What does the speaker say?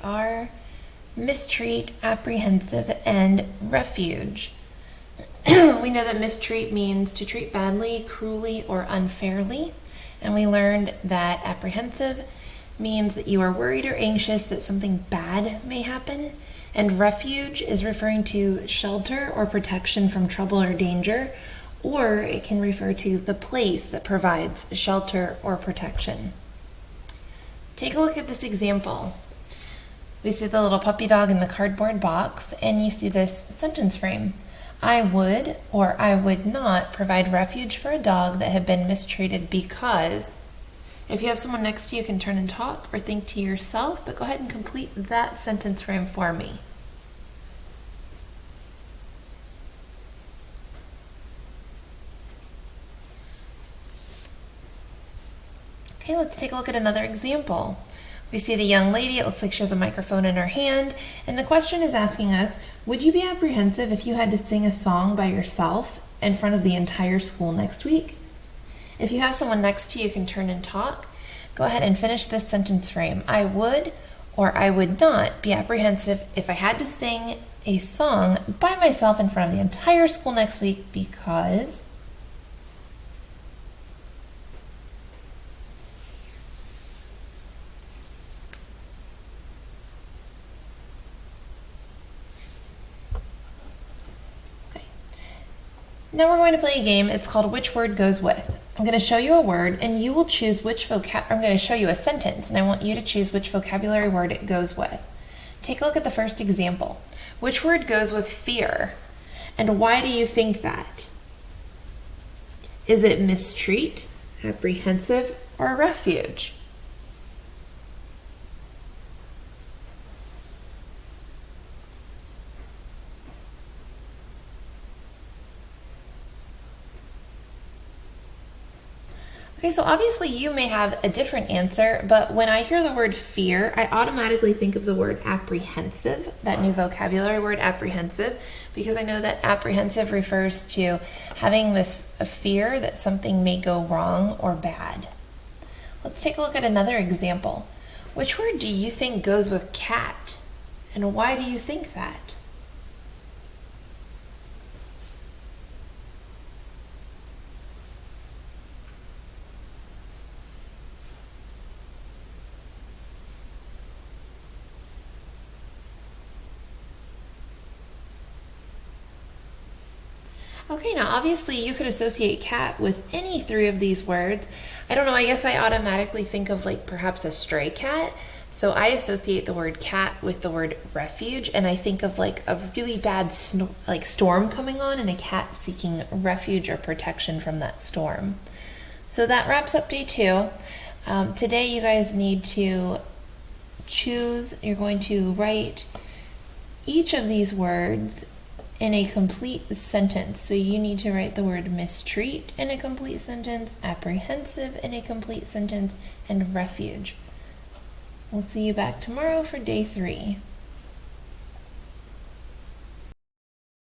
are mistreat, apprehensive, and refuge. We know that mistreat means to treat badly, cruelly, or unfairly. And we learned that apprehensive means that you are worried or anxious that something bad may happen. And refuge is referring to shelter or protection from trouble or danger, or it can refer to the place that provides shelter or protection. Take a look at this example. We see the little puppy dog in the cardboard box, and you see this sentence frame. I would or I would not provide refuge for a dog that had been mistreated because. If you have someone next to you, you can turn and talk or think to yourself, but go ahead and complete that sentence frame for me. Okay, let's take a look at another example. We see the young lady, it looks like she has a microphone in her hand, and the question is asking us, would you be apprehensive if you had to sing a song by yourself in front of the entire school next week? If you have someone next to you, you can turn and talk. Go ahead and finish this sentence frame. I would or I would not be apprehensive if I had to sing a song by myself in front of the entire school next week because. Now we're going to play a game. It's called Which Word Goes With. I'm going to show you a word and you will choose which I'm going to show you a sentence and I want you to choose which vocabulary word it goes with. Take a look at the first example. Which word goes with fear? And why do you think that? Is it mistreat, apprehensive, or refuge? Okay, so obviously you may have a different answer, but when I hear the word fear, I automatically think of the word apprehensive, that new vocabulary word apprehensive, because I know that apprehensive refers to having this fear that something may go wrong or bad. Let's take a look at another example. Which word do you think goes with cat? And why do you think that? Okay, now obviously you could associate cat with any three of these words. I don't know, I guess I automatically think of like perhaps a stray cat. So I associate the word cat with the word refuge, and I think of like a really bad storm coming on and a cat seeking refuge or protection from that storm. So that wraps up day 2. Today you guys need to choose, you're going to write each of these words in a complete sentence. So you need to write the word mistreat in a complete sentence, apprehensive in a complete sentence, and refuge. We'll see you back tomorrow for day 3.